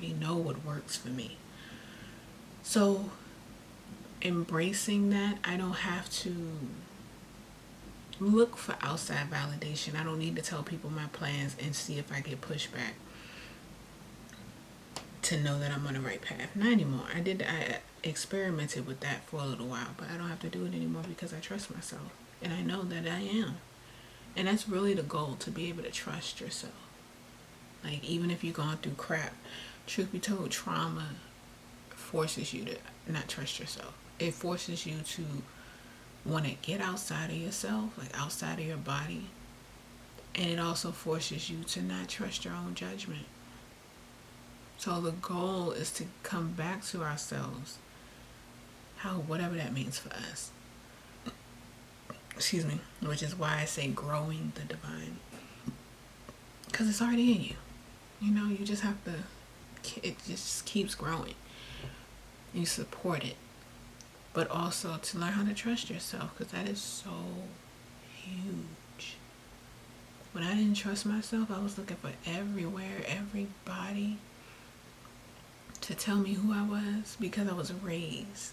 already know what works for me. So embracing that, I don't have to look for outside validation. I don't need to tell people my plans and see if I get pushback to know that I'm on the right path. Not anymore. I experimented with that for a little while, but I don't have to do it anymore because I trust myself and I know that I am. And that's really the goal, to be able to trust yourself. Like, even if you're going through crap, truth be told, trauma forces you to not trust yourself. It forces you to want to get outside of yourself, like outside of your body. And it also forces you to not trust your own judgment. So the goal is to come back to ourselves, whatever that means for us. Excuse me. Which is why I say growing the divine. Because it's already in you. You know, you just have to, it just keeps growing. You support it. But also to learn how to trust yourself, because that is so huge. When I didn't trust myself, I was looking for everywhere, everybody to tell me who I was, because I was raised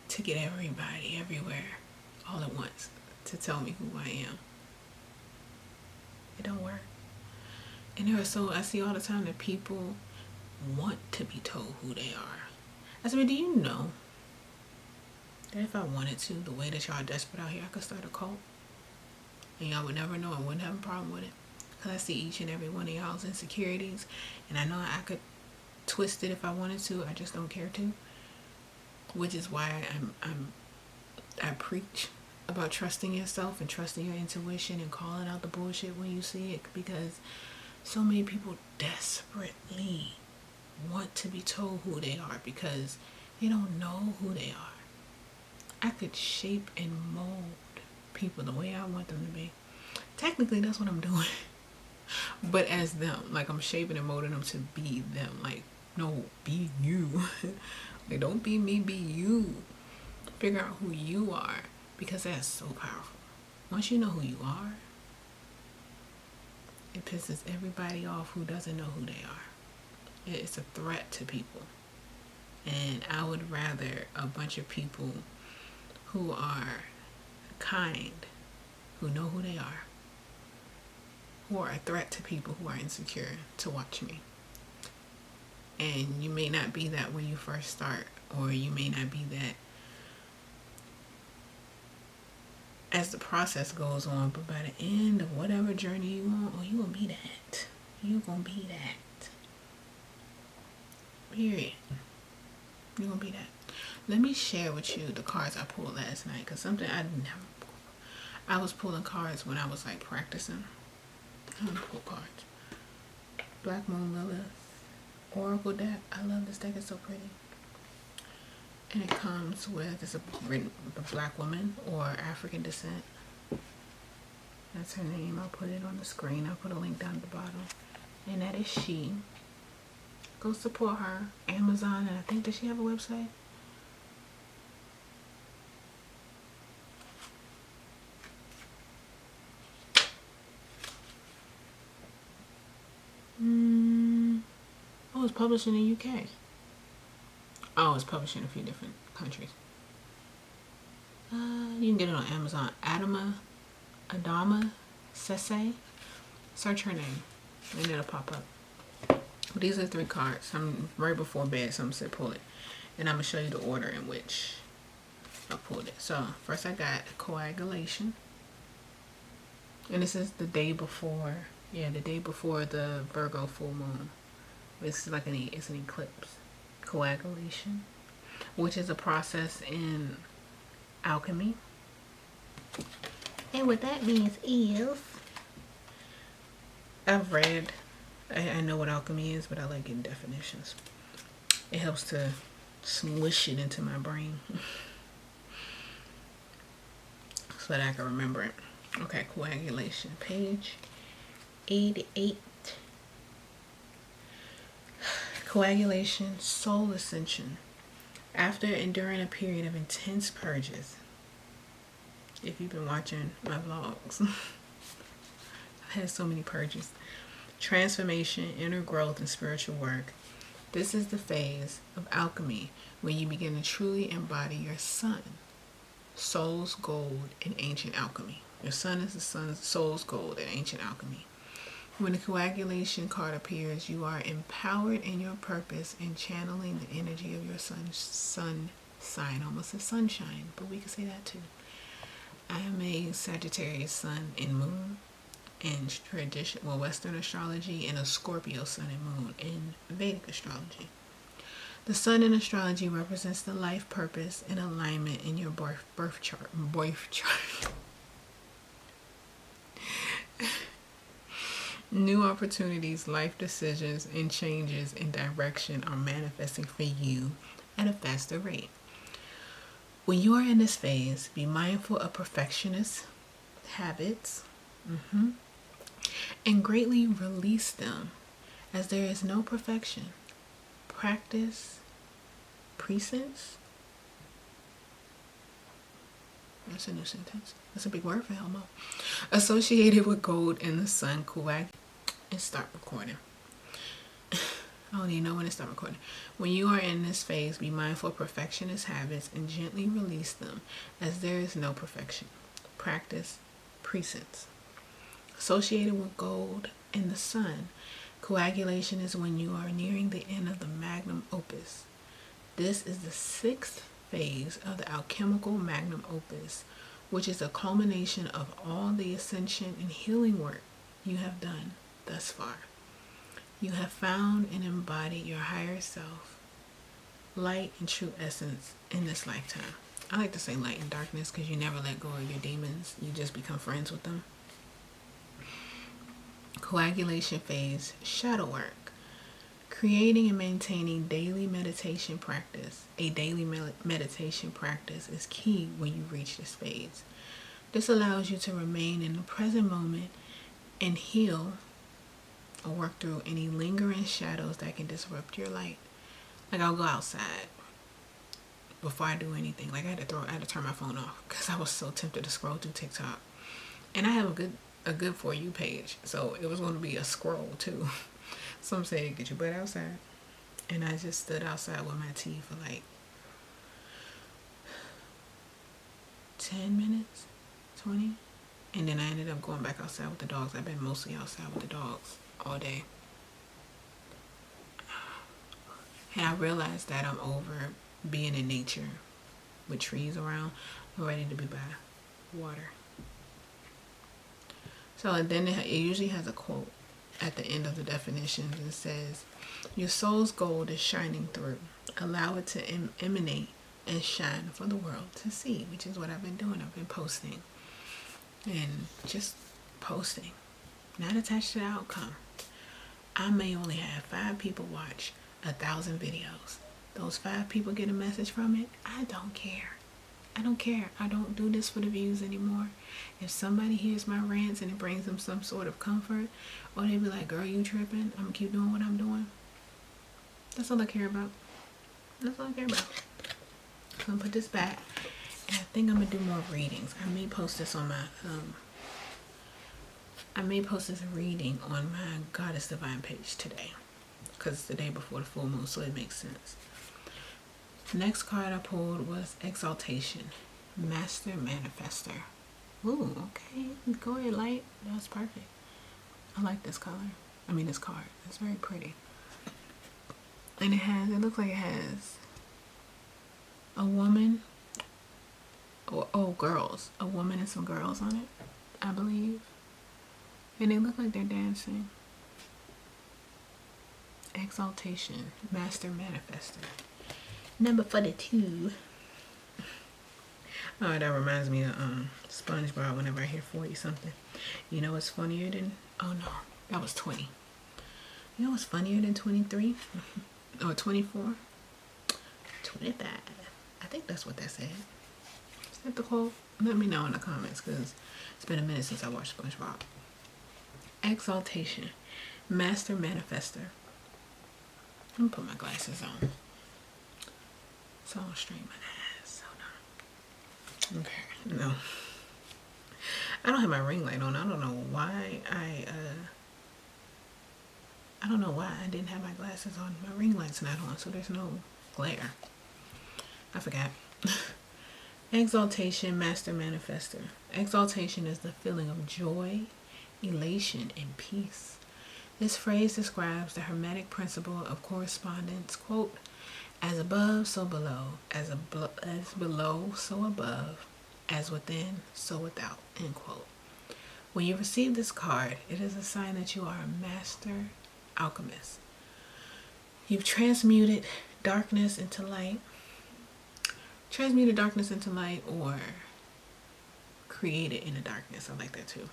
to get everybody, everywhere, all at once, to tell me who I am. It don't work. And I see all the time that people want to be told who they are. I said, do you know that if I wanted to, the way that y'all are desperate out here, I could start a cult? And y'all would never know. I wouldn't have a problem with it. Because I see each and every one of y'all's insecurities. And I know I could twist it if I wanted to. I just don't care to. Which is why I preach about trusting yourself and trusting your intuition and calling out the bullshit when you see it. Because so many people desperately want to be told who they are because they don't know who they are. I could shape and mold people the way I want them to be. Technically, that's what I'm doing. But as them, like, I'm shaping and molding them to be them. Like, no, be you. Like, don't be me, be you. Figure out who you are, because that's so powerful. Once you know who you are, it pisses everybody off who doesn't know who they are. It's a threat to people. And I would rather a bunch of people who are kind, who know who they are, who are a threat to people who are insecure, to watch me. And you may not be that when you first start, or you may not be that as the process goes on, but by the end of whatever journey you on, you gonna be that. You gonna be that. Period. You gonna be that. Let me share with you the cards I pulled last night, because something I was pulling cards when I was like practicing. I'm gonna pull cards. Black Moon Lilith Oracle deck. I love this deck. It's so pretty. And it comes with, it's a black woman or African descent. That's her name. I'll put it on the screen. I'll put a link down at the bottom. And that is she. Go support her. Amazon, and I think, does she have a website? Oh, it's published in the UK. Oh, it's published in a few different countries. You can get it on Amazon. Adama Sesay. Search her name and it'll pop up. These are 3 cards. I'm right before bed, so I'm gonna pull it. And I'm gonna show you the order in which I pulled it. So first I got coagulation. And this is the day before, the day before the Virgo full moon. It's like it's an eclipse. Coagulation, which is a process in alchemy. And what that means is, I've read, I know what alchemy is, but I like getting definitions. It helps to smush it into my brain so that I can remember it. Okay, coagulation, page 88. Coagulation, soul ascension. After enduring a period of intense purges, if you've been watching my vlogs, I've had so many purges. transformation, inner growth, and spiritual work. This is the phase of alchemy when you begin to truly embody your sun, soul's gold in ancient alchemy. Your sun is the soul's gold in ancient alchemy. When the coagulation card appears, you are empowered in your purpose and channeling the energy of your sun sign, almost a sunshine, but we could say that too. I am a Sagittarius sun and moon in Western astrology, and a Scorpio sun and moon in Vedic astrology. The sun in astrology represents the life purpose and alignment in your birth chart. New opportunities, life decisions, and changes in direction are manifesting for you at a faster rate. When you are in this phase, be mindful of perfectionist habits, and greatly release them, as there is no perfection. Practice presence. That's a new sentence. That's a big word for Elmo. Associated with gold in the sun, and start recording. I don't even know when to start recording. When you are in this phase, be mindful of perfectionist habits and gently release them, as there is no perfection. Practice presence. Associated with gold in the sun, coagulation is when you are nearing the end of the magnum opus. This is the 6th phase of the alchemical magnum opus, which is a culmination of all the ascension and healing work you have done thus far. You have found and embodied your higher self, light and true essence in this lifetime. I like to say light and darkness because you never let go of your demons. You just become friends with them. Coagulation phase, shadow work. Creating and maintaining daily meditation practice. A daily meditation practice is key when you reach this phase. This allows you to remain in the present moment and heal or work through any lingering shadows that can disrupt your light. Like, I'll go outside before I do anything. Like, I had to turn my phone off because I was so tempted to scroll through TikTok. And I have a good For You page, so it was going to be a scroll too. Some say get your butt outside, and I just stood outside with my tea for like 10 minutes, 20, and then I ended up going back outside with the dogs. I've been mostly outside with the dogs all day, and I realized that I'm over being in nature with trees around. I'm ready to be by water. So then it usually has a quote at the end of the definitions and says, your soul's gold is shining through. Allow it to emanate and shine for the world to see, which is what I've been doing. I've been posting and just posting, not attached to the outcome. I may only have 5 people watch 1,000 videos. Those 5 people get a message from it. I don't care. I don't care. I don't do this for the views anymore. If somebody hears my rants and it brings them some sort of comfort, or they be like, girl, you tripping, I'm gonna keep doing what I'm doing. That's all I care about. That's all I care about. I'm gonna put this back, and I think I'm gonna do more readings. I may post this on my reading on my Goddess Divine page today, because it's the day before the full moon, so it makes sense. Next card I pulled was Exaltation, Master Manifester. Ooh, okay. Go ahead, light. That's perfect. I like this color. This card. It's very pretty. And it looks like it has a woman, girls. A woman and some girls on it, I believe. And they look like they're dancing. Exaltation, Master Manifester. Number 42. Oh, that reminds me of SpongeBob whenever I hear 40 something. You know what's funnier than... Oh no, that was 20. You know what's funnier than 23? Or 24? 25. I think that's what that said. Is that the quote? Let me know in the comments, because it's been a minute since I watched SpongeBob. Exaltation, Master Manifester. I'm gonna put my glasses on so I don't strain my eyes. Hold on. Okay, no. I don't have my ring light on. I don't know why I don't know why I didn't have my glasses on. My ring light's not on, so there's no glare. I forgot. Exaltation, Master Manifester. Exaltation is the feeling of joy, elation, and peace. This phrase describes the Hermetic principle of correspondence, quote, as above, so below, as below, so above, as within, so without, end quote. When you receive this card, it is a sign that you are a master alchemist. You've transmuted darkness into light, or created in the darkness. I like that too.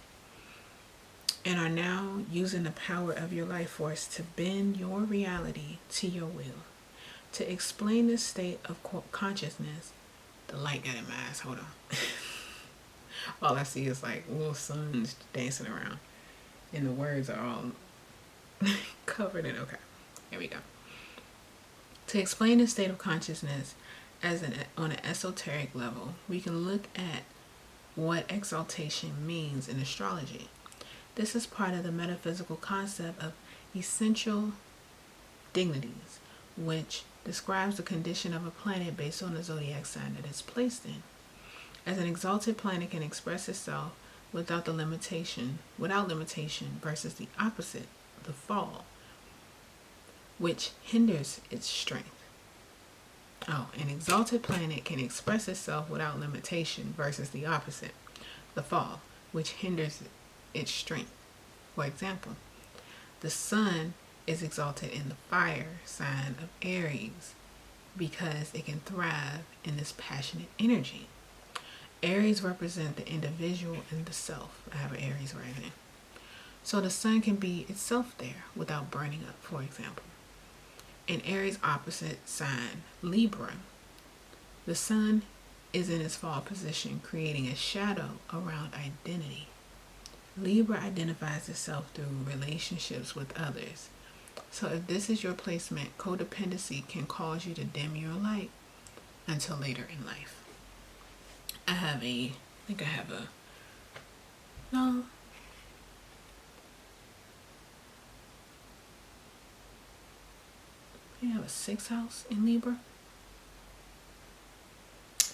And are now using the power of your life force to bend your reality to your will. To explain this state of consciousness, the light got in my eyes. Hold on. All I see is like little suns dancing around, and the words are all covered in. Okay, here we go. To explain the state of consciousness on an esoteric level, we can look at what exaltation means in astrology. This is part of the metaphysical concept of essential dignities, which describes the condition of a planet based on the zodiac sign that it's placed in. As an exalted planet can express itself without limitation versus the opposite, the fall, which hinders its strength. An exalted planet can express itself without limitation versus the opposite, the fall, which hinders its strength. For example, the sun is exalted in the fire sign of Aries because it can thrive in this passionate energy. Aries represent the individual and the self. I have an Aries rising. So the sun can be itself there without burning up, for example. In Aries opposite sign, Libra, the sun is in its fall position, creating a shadow around identity. Libra identifies itself through relationships with others. So if this is your placement, codependency can cause you to dim your light until later in life. I have a 6th house in Libra.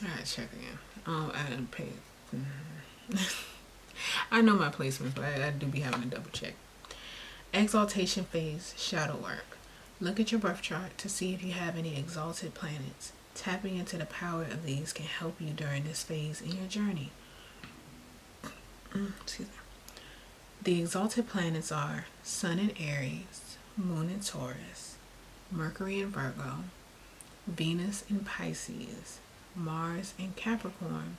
I gotta check again. I didn't pay. I know my placements, but I do be having to double check. Exaltation phase, shadow work. Look at your birth chart to see if you have any exalted planets. Tapping into the power of these can help you during this phase in your journey. Excuse me. The exalted planets are Sun in Aries, Moon in Taurus, Mercury in Virgo, Venus in Pisces, Mars in Capricorn,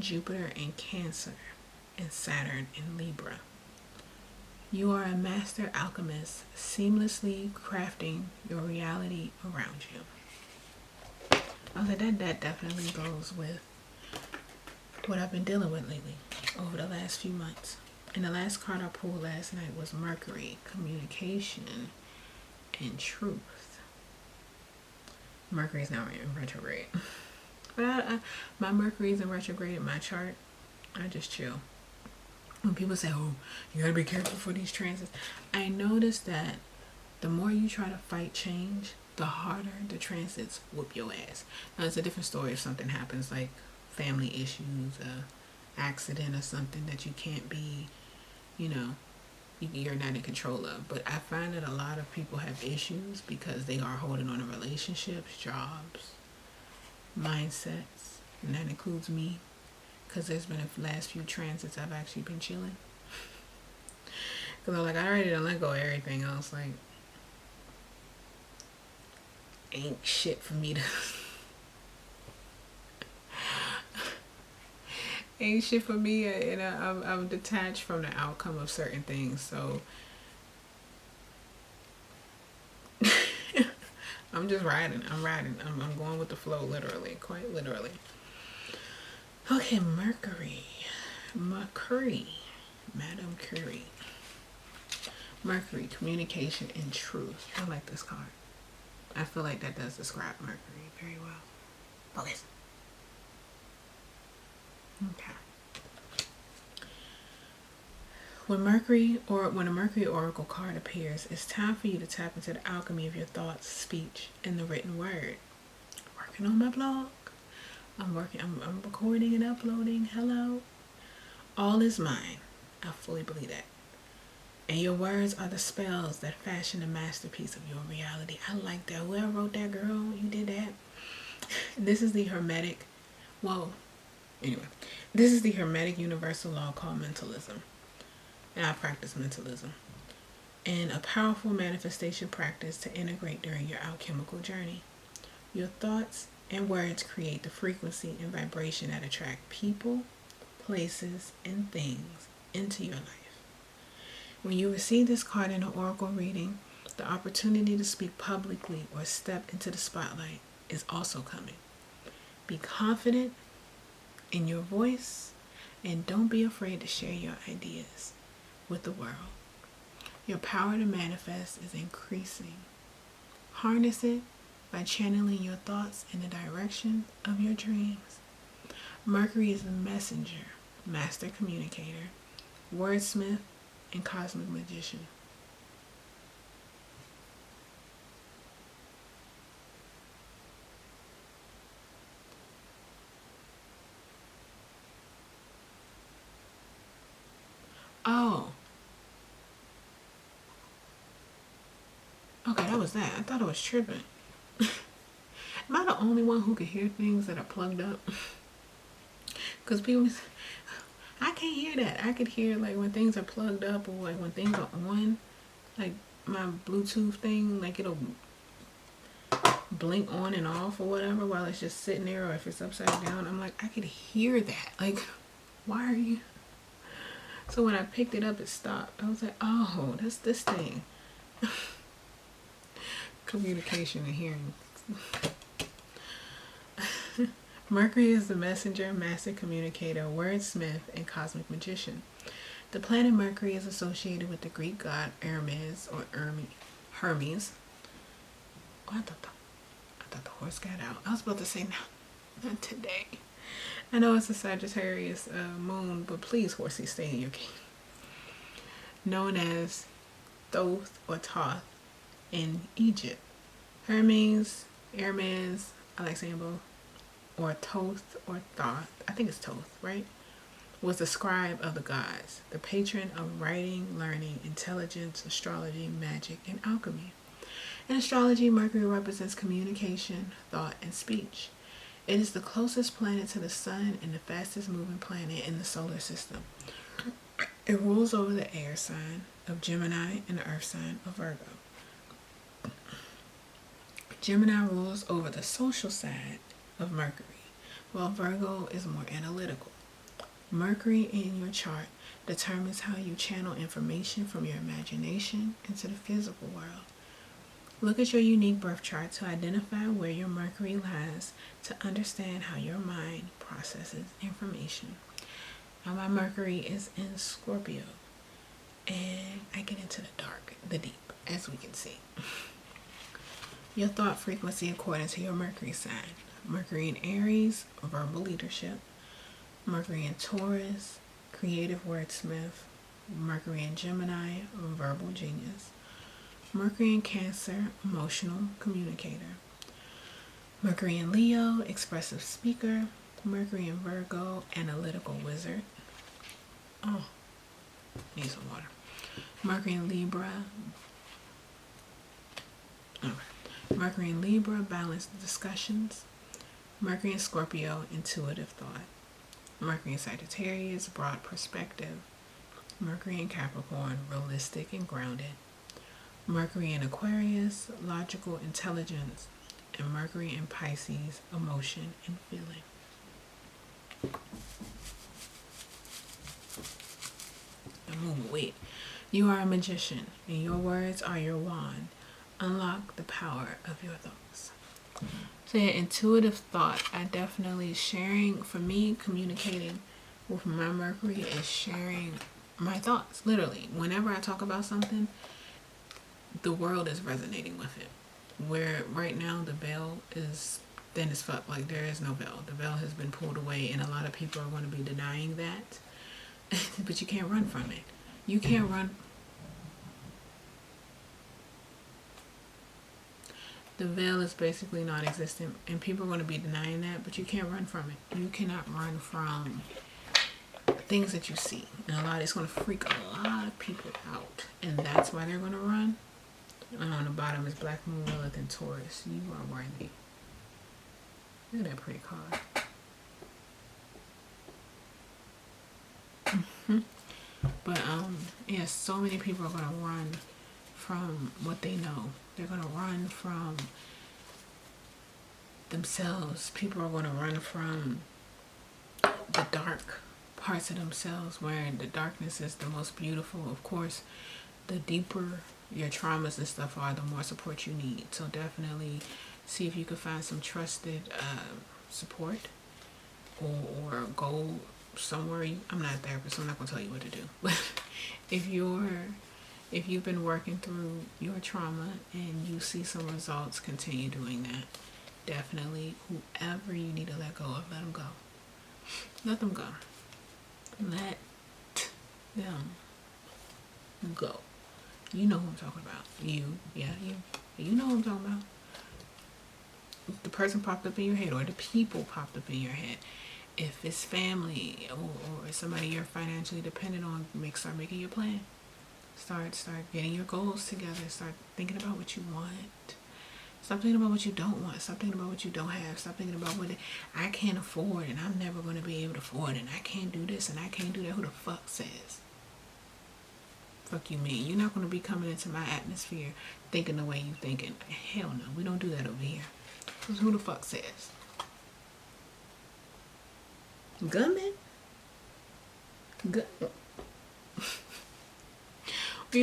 Jupiter in Cancer, and Saturn in Libra. You are a master alchemist, seamlessly crafting your reality around you. I was like, that definitely goes with what I've been dealing with lately over the last few months. And the last card I pulled last night was Mercury, communication and truth. Mercury's now in retrograde. But my Mercury's in retrograde in my chart. I just chill. When people say, oh, you gotta be careful for these transits, I noticed that the more you try to fight change, the harder the transits whoop your ass. Now, it's a different story if something happens like family issues, accident or something that you can't be, you're not in control of. But I find that a lot of people have issues because they are holding on to relationships, jobs, mindsets, and that includes me. Because there's been the last few transits I've actually been chilling. Because I'm like, I already done let go of everything else. Like, ain't shit for me to... ain't shit for me, and I'm detached from the outcome of certain things. So I'm just riding. I'm going with the flow, literally, quite literally. Okay, Mercury, Madam Curie. Mercury, communication and truth. I like this card. I feel like that does describe Mercury very well. Focus. Okay. when a Mercury Oracle card appears, it's time for you to tap into the alchemy of your thoughts, speech, and the written word. Working on my blog. I'm recording and uploading. Hello. All is mine. I fully believe that. And your words are the spells that fashion the masterpiece of your reality. I like that. Whoever wrote that, girl, you did that. This is the Hermetic, this is the Hermetic universal law called mentalism. And I practice mentalism. And a powerful manifestation practice to integrate during your alchemical journey. Your thoughts and words create the frequency and vibration that attract people, places, and things into your life. When you receive this card in an oracle reading, the opportunity to speak publicly or step into the spotlight is also coming. Be confident in your voice and don't be afraid to share your ideas with the world. Your power to manifest is increasing. Harness it by channeling your thoughts in the direction of your dreams. Mercury is the messenger, master communicator, wordsmith, and cosmic magician. Oh. Okay, that was that. I thought I was tripping. Am I the only one who can hear things that are plugged up? Because people, I can't hear that. I could hear like when things are plugged up or like when things are on, like my Bluetooth thing, like it'll blink on and off or whatever while it's just sitting there, or if it's upside down. I'm like, I could hear that. Like, why are you? So when I picked it up, it stopped. I was like, oh, that's this thing. Communication and hearing. Mercury is the messenger, master communicator, wordsmith, and cosmic magician. The planet Mercury is associated with the Greek god Hermes or Hermes. Oh, I thought the horse got out. I was about to say, no, not today. I know it's a Sagittarius moon, but please, horsey, stay in your kingdom. Known as Thoth or Thoth in Egypt. Hermes, I like saying both, or Thoth or Thoth, I think it's Thoth, right? Was the scribe of the gods, the patron of writing, learning, intelligence, astrology, magic, and alchemy. In astrology, Mercury represents communication, thought, and speech. It is the closest planet to the sun and the fastest moving planet in the solar system. It rules over the air sign of Gemini and the earth sign of Virgo. Gemini rules over the social side of Mercury, while Virgo is more analytical. Mercury in your chart determines how you channel information from your imagination into the physical world. Look at your unique birth chart to identify where your Mercury lies to understand how your mind processes information. Now my Mercury is in Scorpio, and I get into the dark, the deep, as we can see. Your thought frequency according to your Mercury sign. Mercury in Aries, verbal leadership. Mercury in Taurus, creative wordsmith. Mercury in Gemini, verbal genius. Mercury in Cancer, emotional communicator. Mercury in Leo, expressive speaker. Mercury in Virgo, analytical wizard. Oh, need some water. Mercury in Libra. Okay. Mercury in Libra, balanced discussions. Mercury in Scorpio, intuitive thought. Mercury in Sagittarius, broad perspective. Mercury in Capricorn, realistic and grounded. Mercury in Aquarius, logical intelligence. And Mercury in Pisces, emotion and feeling. Wait. You are a magician, and your words are your wand. Unlock the power of your thoughts. So yeah, intuitive thought. I definitely sharing, for me, communicating with my Mercury is sharing my thoughts. Literally, whenever I talk about something, the world is resonating with it. Where right now the veil is thin as fuck. Like there is no veil. The veil has been pulled away, and a lot of people are going to be denying that. But you can't run from it. You can't run. The veil is basically non-existent, and people are going to be denying that, but you can't run from it. You cannot run from things that you see, and it's going to freak a lot of people out, and that's why they're going to run. And on the bottom is Black Moon, Lilith, and Taurus. You are worthy. Look at that pretty card. But yeah, so many people are going to run from what they know. They're going to run from themselves. People are going to run from the dark parts of themselves, where the darkness is the most beautiful. Of course, the deeper your traumas and stuff are, the more support you need. So definitely see if you can find some trusted support, or go somewhere. I'm not a therapist, so I'm not going to tell you what to do. But if you've been working through your trauma and you see some results, continue doing that. Definitely, whoever you need to let go of, let them go. Let them go. Let them go. You know who I'm talking about. You know who I'm talking about. The person popped up in your head, or the people popped up in your head. If it's family or somebody you're financially dependent on, start making your plan. Start getting your goals together. Start thinking about what you want. Stop thinking about what you don't want. Stop thinking about what you don't have. Stop thinking about what I can't afford, and I'm never going to be able to afford, and I can't do this and I can't do that. Who the fuck says? Fuck you mean? You're not going to be coming into my atmosphere thinking the way you thinking. Hell no. We don't do that over here. Because who the fuck says? Gunman? We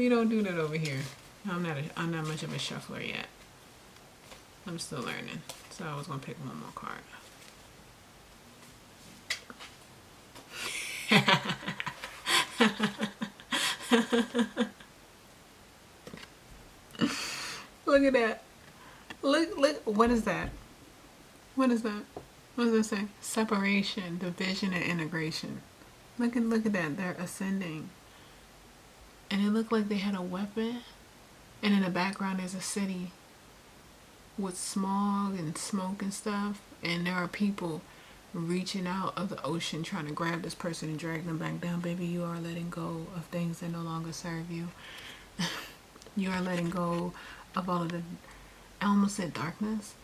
don't do that over here. I'm not much of a shuffler yet. I'm still learning. So I was gonna pick one more card. Look at that. Look, what is that? What is that? What does it say? Separation, division, and integration. Look at that. They're ascending. And it looked like they had a weapon. And in the background there's a city with smog and smoke and stuff. And there are people reaching out of the ocean trying to grab this person and drag them back down. Baby, you are letting go of things that no longer serve you. You are letting go of all of the, I almost said darkness.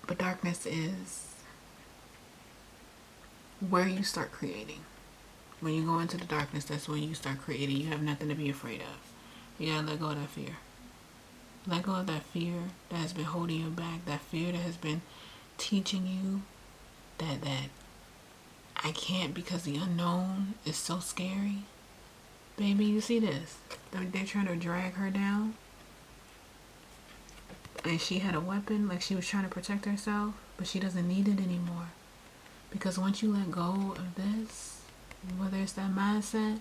But darkness is where you start creating. When you go into the darkness, that's when you start creating. You have nothing to be afraid of. You gotta let go of that fear. Let go of that fear that has been holding you back. That fear that has been teaching you that I can't because the unknown is so scary. Baby, you see this? They're trying to drag her down. And she had a weapon, like she was trying to protect herself, but she doesn't need it anymore. Because once you let go of this, whether it's that mindset,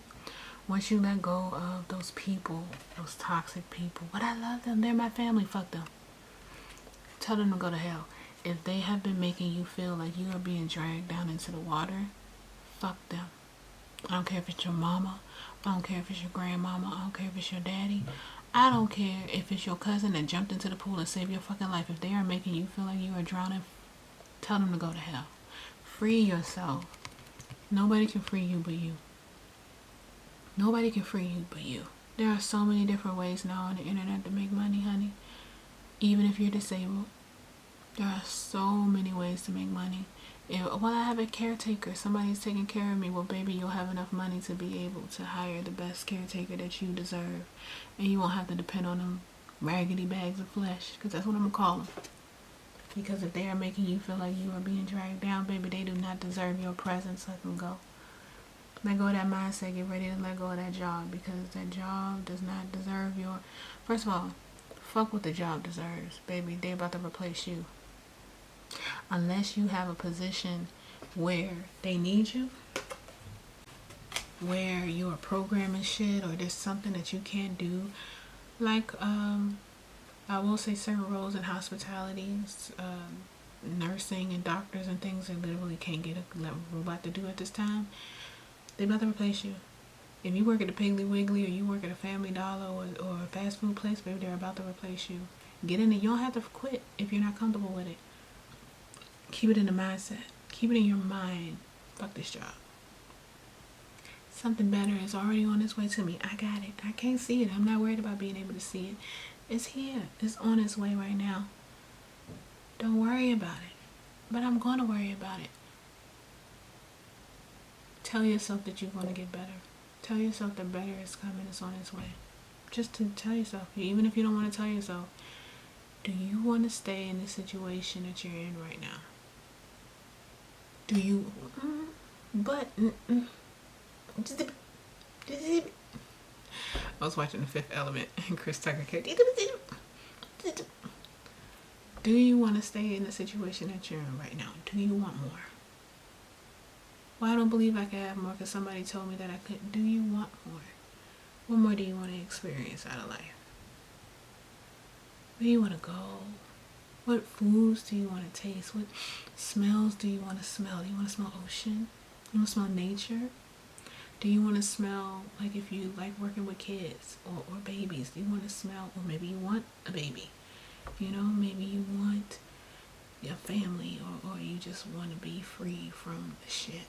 once you let go of those people, those toxic people, but I love them, they're my family, fuck them. Tell them to go to hell. If they have been making you feel like you are being dragged down into the water, fuck them. I don't care if it's your mama, I don't care if it's your grandmama, I don't care if it's your daddy, I don't care if it's your cousin that jumped into the pool and saved your fucking life. If they are making you feel like you are drowning, tell them to go to hell. Free yourself. Nobody can free you but you. Nobody can free you but you. There are so many different ways now on the internet to make money, honey. Even if you're disabled, there are so many ways to make money. Well, I have a caretaker. Somebody's taking care of me. Well, baby, you'll have enough money to be able to hire the best caretaker that you deserve. And you won't have to depend on them raggedy bags of flesh. Because that's what I'm going to call them. Because if they are making you feel like you are being dragged down, baby, they do not deserve your presence. Let them go. Let go of that mindset. Get ready to let go of that job. Because that job does not deserve your... First of all, fuck what the job deserves. Baby, they about to replace you. Unless you have a position where they need you, where you are programming shit, or there's something that you can't do, like I will say certain roles in hospitality, nursing and doctors and things that literally can't get a robot to do at this time. They about to replace you. If you work at a Piggly Wiggly or you work at a Family Dollar or a fast food place, baby, they're about to replace you. Get in it. You don't have to quit if you're not comfortable with it. Keep it in the mindset. Keep it in your mind. Fuck this job. Something better is already on its way to me. I got it. I can't see it. I'm not worried about being able to see it. It's here. It's on its way right now. Don't worry about it. But I'm going to worry about it. Tell yourself that you're going to get better. Tell yourself that better is coming. It's on its way. Just to tell yourself. Even if you don't want to tell yourself. Do you want to stay in the situation that you're in right now? Do you? I was watching The Fifth Element and Chris Tucker kept. Do you want to stay in the situation that you're in right now? Do you want more? Well, I don't believe I can have more because somebody told me that I couldn't. Do you want more? What more do you want to experience out of life? Where do you want to go? What foods do you want to taste? What smells do you want to smell? Do you want to smell ocean? You want to smell nature? Do you want to smell, like if you like working with kids or babies, do you want to smell, or maybe you want a baby, you know, maybe you want a family, or you just want to be free from the shit.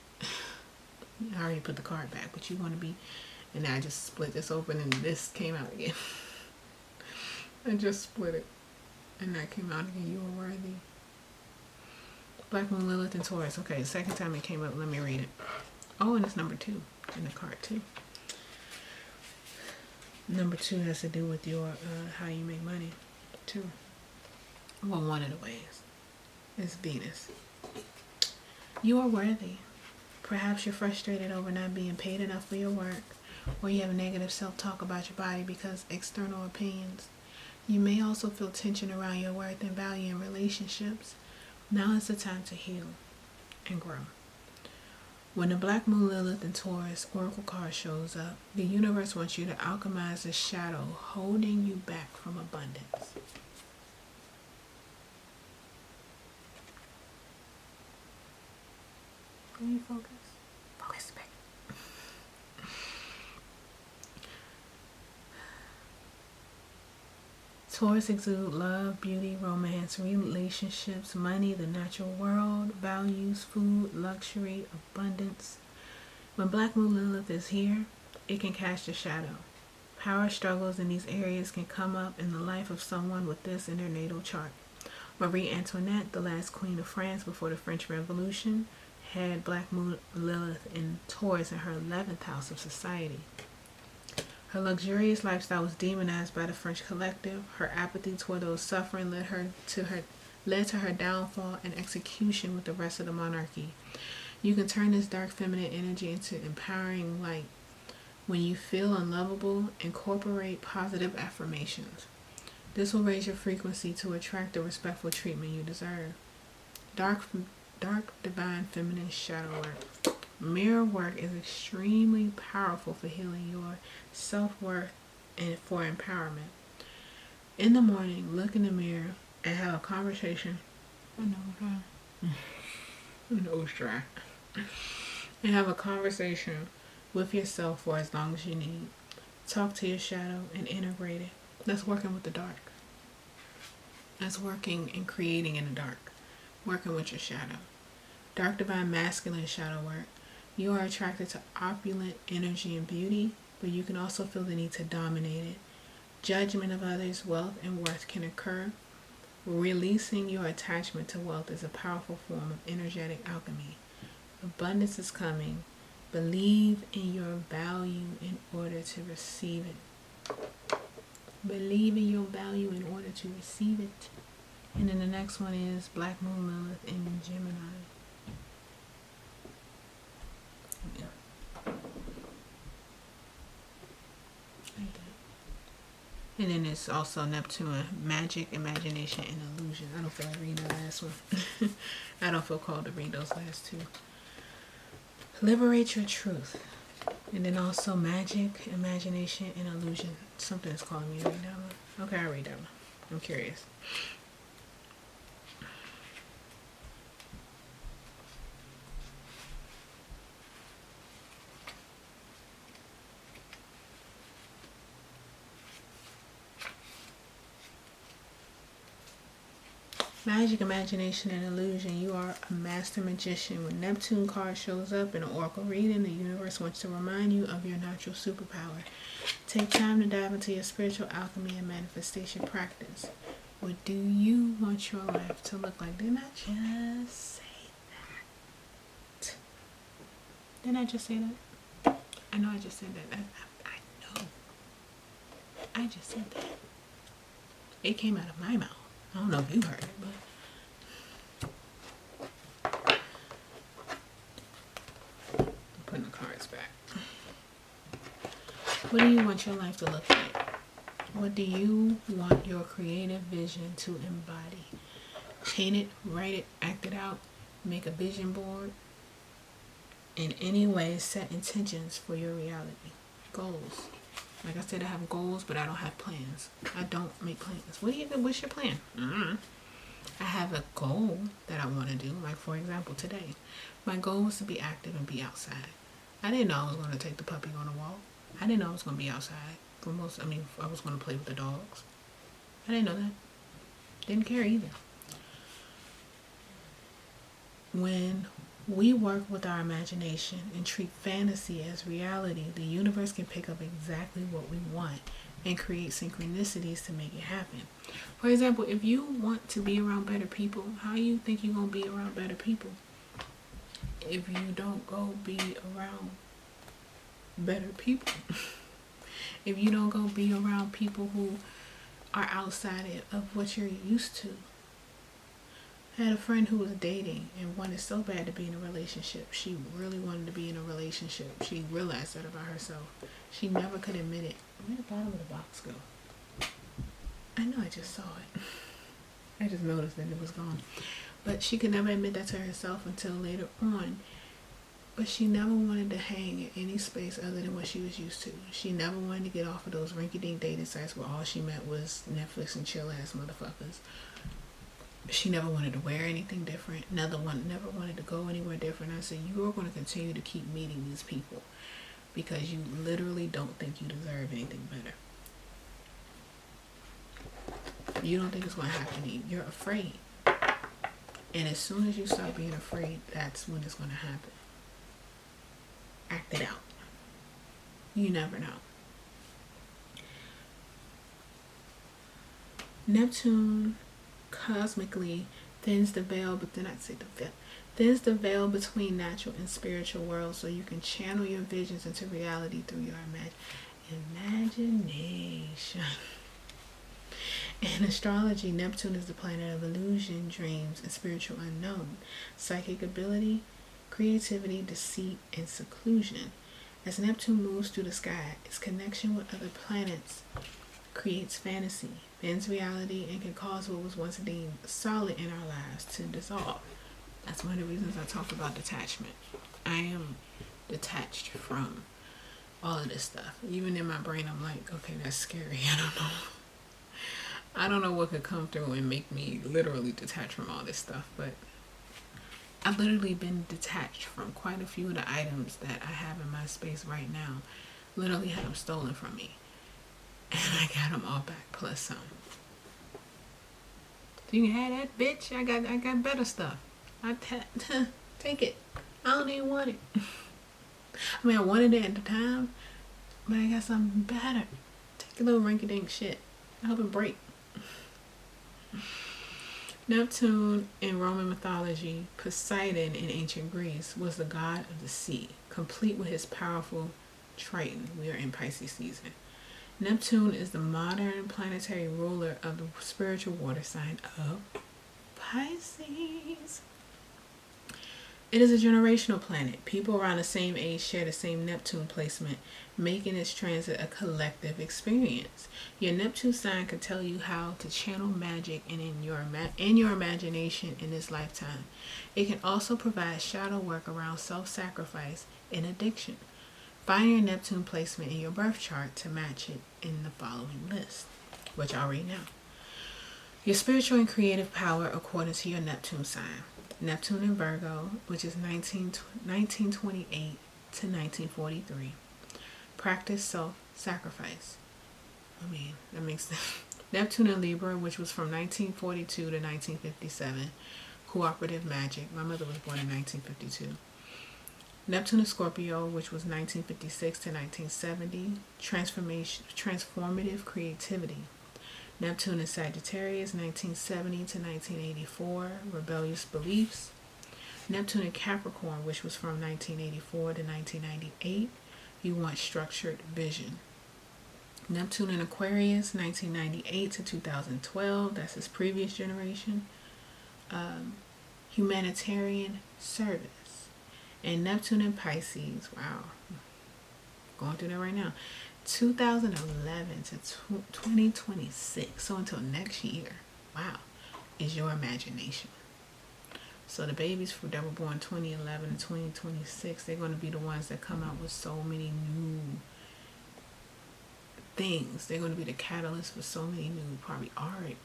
I already put the card back, but you want to be, and now I just split this open and this came out again. I just split it and that came out again. You are worthy. Black Moon, Lilith, and Taurus. Okay, second time it came up. Let me read it. Oh, and it's number 2 in the card too. Number 2 has to do with your how you make money too. Well, one of the ways is Venus. You are worthy. Perhaps you're frustrated over not being paid enough for your work, or you have negative self-talk about your body because external opinions. You may also feel tension around your worth and value in relationships. Now is the time to heal and grow. When the Black Moon, Lilith, and Taurus Oracle card shows up, the universe wants you to alchemize the shadow holding you back from abundance. Can you focus? Focus back. Taurus exude love, beauty, romance, relationships, money, the natural world, values, food, luxury, abundance. When Black Moon Lilith is here, it can cast a shadow. Power struggles in these areas can come up in the life of someone with this in their natal chart. Marie Antoinette, the last queen of France before the French Revolution, had Black Moon Lilith in Taurus in her 11th house of society. Her luxurious lifestyle was demonized by the French collective. Her apathy toward those suffering led to her downfall and execution with the rest of the monarchy. You can turn this dark feminine energy into empowering light. When you feel unlovable, incorporate positive affirmations. This will raise your frequency to attract the respectful treatment you deserve. Dark divine feminine shadow work. Mirror work is extremely powerful for healing your self-worth and for empowerment. In the morning, look in the mirror and have a conversation. I know it's dry. And have a conversation with yourself for as long as you need. Talk to your shadow and integrate it. That's working with the dark. That's working and creating in the dark. Working with your shadow. Dark divine masculine shadow work. You are attracted to opulent energy and beauty, but you can also feel the need to dominate it. Judgment of others' wealth and worth can occur. Releasing your attachment to wealth is a powerful form of energetic alchemy. Abundance is coming. Believe in your value in order to receive it. Believe in your value in order to receive it. And then the next one is Black Moon Lilith in Gemini. Yeah. Like that. And then it's also Neptune, magic, imagination, and illusion. I don't feel like reading the last one. I don't feel called to read those last two. Liberate your truth. And then also magic, imagination, and illusion. Something is calling me to read that one. Okay, I'll read that one. I'm curious. Magic, imagination, and illusion. You are a master magician. When Neptune card shows up in an oracle reading, the universe wants to remind you of your natural superpower. Take time to dive into your spiritual alchemy and manifestation practice. What do you want your life to look like? Didn't I just say that? Didn't I just say that? I know I just said that. I know. I just said that. It came out of my mouth. I don't know if you heard it, but I'm putting the cards back. What do you want your life to look like? What do you want your creative vision to embody? Paint it, write it, act it out, make a vision board. In any way, set intentions for your reality. Goals. Like I said, I have goals, but I don't have plans. I don't make plans. What's your plan? I have a goal that I want to do. Like, for example, today. My goal was to be active and be outside. I didn't know I was going to take the puppy on a walk. I didn't know I was going to be outside. I was going to play with the dogs. I didn't know that. Didn't care either. When we work with our imagination and treat fantasy as reality, the universe can pick up exactly what we want and create synchronicities to make it happen. For example, if you want to be around better people, how you think you're going to be around better people if you don't go be around better people? If you don't go be around people who are outside of what you're used to. I had a friend who was dating and wanted so bad to be in a relationship. She really wanted to be in a relationship. She realized that about herself. She never could admit it. Where did the bottom of the box go? I know, I just saw it. I just noticed that it was gone. But she could never admit that to herself until later on. But she never wanted to hang in any space other than what she was used to. She never wanted to get off of those rinky-dink dating sites where all she met was Netflix and chill-ass motherfuckers. She never wanted to wear anything different. Never wanted to go anywhere different. I said, you are going to continue to keep meeting these people because you literally don't think you deserve anything better. You don't think it's going to happen to you. You're afraid. And as soon as you stop being afraid, that's when it's going to happen. Act it out. You never know. Neptune cosmically thins the veil, thins the veil between natural and spiritual worlds, so you can channel your visions into reality through your imagination. In astrology, Neptune is the planet of illusion, dreams, and spiritual unknown, psychic ability, creativity, deceit, and seclusion. As Neptune moves through the sky, its connection with other planets creates fantasy, bends reality, and can cause what was once deemed solid in our lives to dissolve. That's one of the reasons I talk about detachment. I am detached from all of this stuff. Even in my brain, I'm like, okay, that's scary. I don't know what could come through and make me literally detach from all this stuff, but I've literally been detached from quite a few of the items that I have in my space right now. Literally had them stolen from me. And I got them all back, plus some. So you can have that, bitch. I got better stuff. Take it. I don't even want it. I mean, I wanted it at the time, but I got something better. Take a little rinky-dink shit. I hope it break. Neptune in Roman mythology, Poseidon in ancient Greece, was the god of the sea, complete with his powerful Triton. We are in Pisces season. Neptune is the modern planetary ruler of the spiritual water sign of Pisces. It is a generational planet. People around the same age share the same Neptune placement, making its transit a collective experience. Your Neptune sign can tell you how to channel magic and in your imagination in this lifetime. It can also provide shadow work around self-sacrifice and addiction. Find your Neptune placement in your birth chart to match it in the following list, which I'll read now. Your spiritual and creative power according to your Neptune sign. Neptune in Virgo, which is 1928 to 1943. Practice self-sacrifice. I mean, that makes sense. Neptune in Libra, which was from 1942 to 1957. Cooperative magic. My mother was born in 1952. Neptune in Scorpio, which was 1956 to 1970. Transformative creativity. Neptune in Sagittarius, 1970 to 1984. Rebellious beliefs. Neptune in Capricorn, which was from 1984 to 1998. You want structured vision. Neptune in Aquarius, 1998 to 2012. That's his previous generation. Humanitarian service. And Neptune in Pisces. Wow. Going through that right now. 2011 to 2026. So until next year. Wow. Is your imagination. So the babies that were born 2011 to 2026, they're going to be the ones that come out with so many new things. They're going to be the catalyst for so many new, probably art,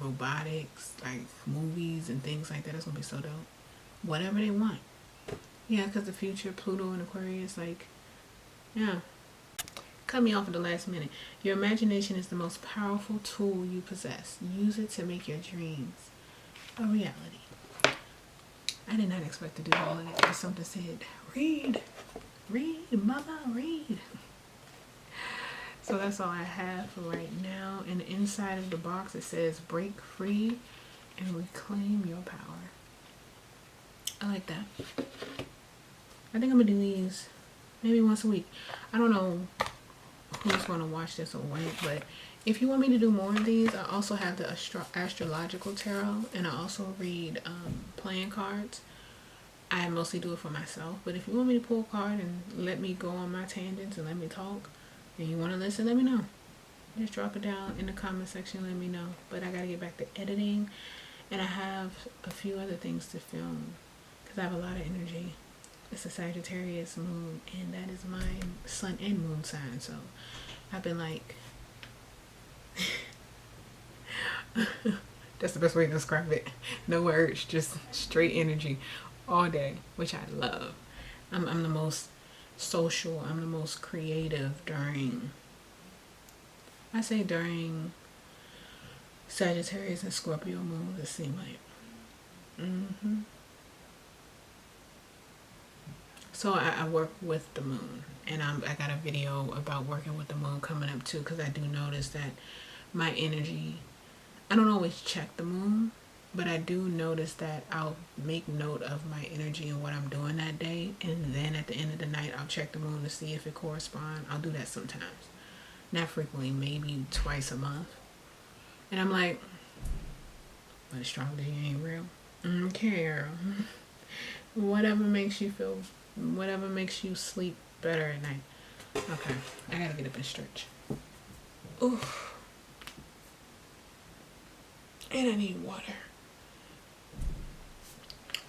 robotics, like movies and things like that. It's going to be so dope. Whatever they want. Yeah, because the future, Pluto and Aquarius, like, yeah. Cut me off at the last minute. Your imagination is the most powerful tool you possess. Use it to make your dreams a reality. I did not expect to do all of that, but something said, read, mother, read. So that's all I have for right now. And the inside of the box, it says, break free and reclaim your power. I like that. I think I'm going to do these maybe once a week. I don't know who's going to watch this or when, but if you want me to do more of these, I also have the astrological tarot, and I also read playing cards. I mostly do it for myself, but if you want me to pull a card and let me go on my tangents and let me talk, and you want to listen, let me know. Just drop it down in the comment section, let me know. But I got to get back to editing, and I have a few other things to film because I have a lot of energy. It's a Sagittarius moon, and that is my sun and moon sign, so I've been like, that's the best way to describe it. No words, just straight energy all day, which I love. I'm the most social, I'm the most creative during Sagittarius and Scorpio moons, it seems like. So I work with the moon, and I got a video about working with the moon coming up too, because I do notice that my energy, I don't always check the moon, but I do notice that I'll make note of my energy and what I'm doing that day, and then at the end of the night I'll check the moon to see if it corresponds. I'll do that sometimes, not frequently, maybe twice a month, and I'm like, but astrology ain't real. Okay, girl. Whatever makes you sleep better at night. Okay, I gotta get up and stretch. Oof. And I need water.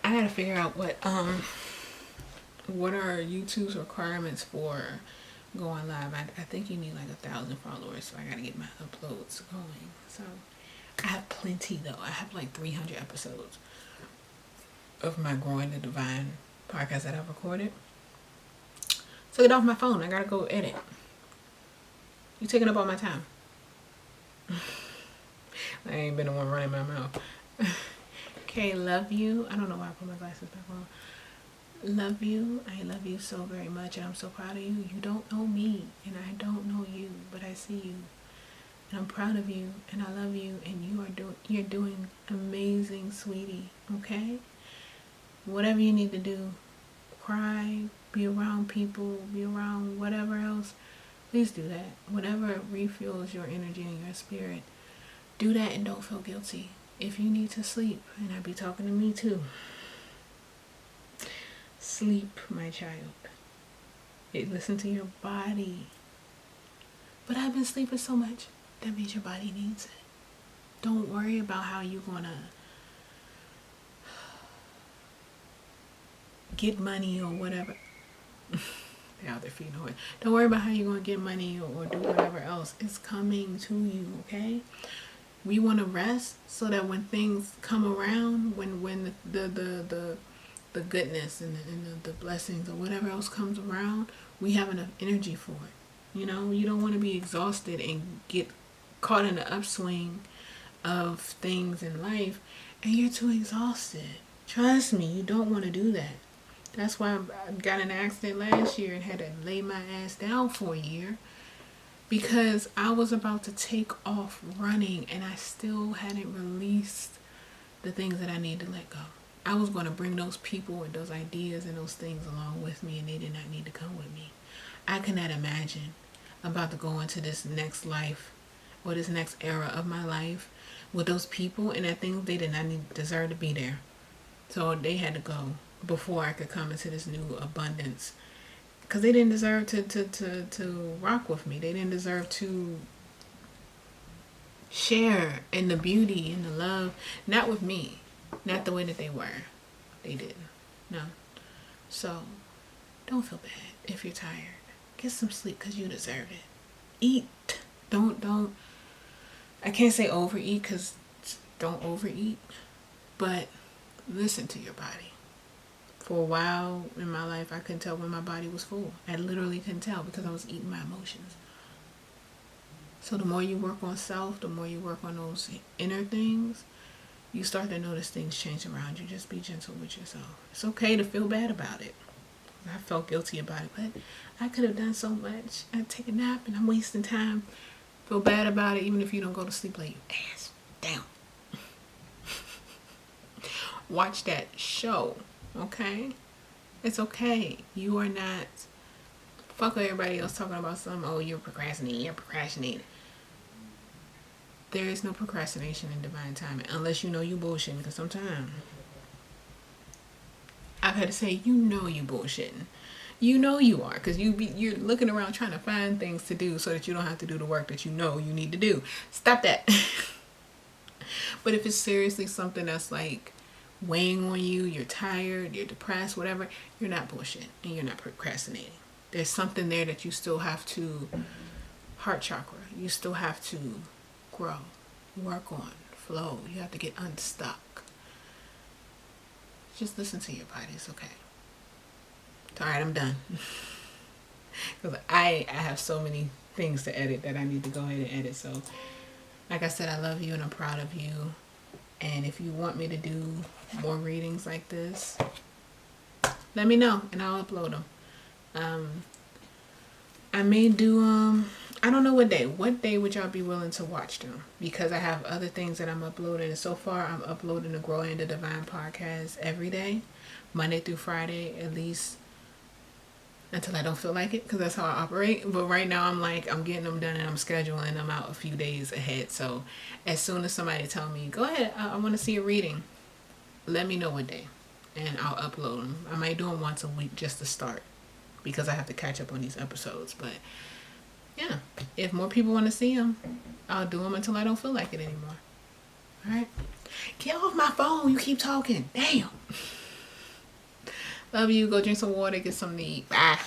I gotta figure out what are YouTube's requirements for going live. I think you need like 1,000 followers, so I gotta get my uploads going. So I have plenty though. I have like 300 episodes of my Growing the Divine podcast that I've recorded. So get off my phone. I gotta go edit. You taking up all my time. I ain't been the one running my mouth. Okay, love you. I don't know why I put my glasses back on. Love you. I love you so very much, and I'm so proud of you. You don't know me, and I don't know you, but I see you, and I'm proud of you, and I love you, and you're doing amazing, sweetie. Okay. Whatever you need to do, cry, be around people, be around whatever else, please do that. Whatever refuels your energy and your spirit, do that, and don't feel guilty. If you need to sleep, and I be talking to me too, sleep, my child. Listen to your body. But I've been sleeping so much, that means your body needs it. Don't worry about how you're gonna get money or whatever. They're out there feeding away. Don't worry about how you're going to get money or do whatever else. It's coming to you, okay? We want to rest so that when things come around, when the goodness and the blessings or whatever else comes around, we have enough energy for it. You know, you don't want to be exhausted and get caught in the upswing of things in life and you're too exhausted. Trust me, you don't want to do that. That's why I got in an accident last year and had to lay my ass down for a year, because I was about to take off running and I still hadn't released the things that I need to let go. I was going to bring those people and those ideas and those things along with me, and they did not need to come with me. I cannot imagine I'm about to go into this next life or this next era of my life with those people and that things they did not deserve to be there. So they had to go before I could come into this new abundance, because they didn't deserve to rock with me. They didn't deserve to share in the beauty and the love, not with me, not the way that they were. They didn't. No. So don't feel bad if you're tired. Get some sleep because you deserve it. Eat. Don't. I can't say overeat, because don't overeat, but listen to your body. For a while in my life, I couldn't tell when my body was full. I literally couldn't tell because I was eating my emotions. So the more you work on self, the more you work on those inner things, you start to notice things change around you. Just be gentle with yourself. It's okay to feel bad about it. I felt guilty about it, but I could have done so much. I take a nap and I'm wasting time. Feel bad about it even if you don't go to sleep. Lay your ass down. Watch that show. Okay? It's okay. You are not. Fuck everybody else talking about something. Oh, you're procrastinating. There is no procrastination in divine timing unless you know you bullshitting, because sometimes I've had to say, you bullshitting. You know you are, because you're looking around trying to find things to do so that you don't have to do the work that you know you need to do. Stop that. But if it's seriously something that's like weighing on you, you're tired, you're depressed, whatever, you're not bullshit and you're not procrastinating. There's something there that you still have to, heart chakra, you still have to grow, work on, flow. You have to get unstuck. Just listen to your body. It's okay. Alright, I'm done. Because I have so many things to edit that I need to go ahead and edit. So, like I said, I love you and I'm proud of you. And if you want me to do more readings like this, let me know and I'll upload them. I may do, I don't know what day. What day would y'all be willing to watch them? Because I have other things that I'm uploading. And so far, I'm uploading the Growing the Divine podcast every day, Monday through Friday, at least until I don't feel like it, because that's how I operate. But right now, I'm getting them done and I'm scheduling them out a few days ahead. So as soon as somebody tell me, go ahead, I want to see a reading, let me know what day and I'll upload them. I might do them once a week just to start, because I have to catch up on these episodes. But yeah, if more people want to see them, I'll do them until I don't feel like it anymore. All right? Get off my phone. You keep talking. Damn. Love you. Go drink some water. Get something to eat. Bye.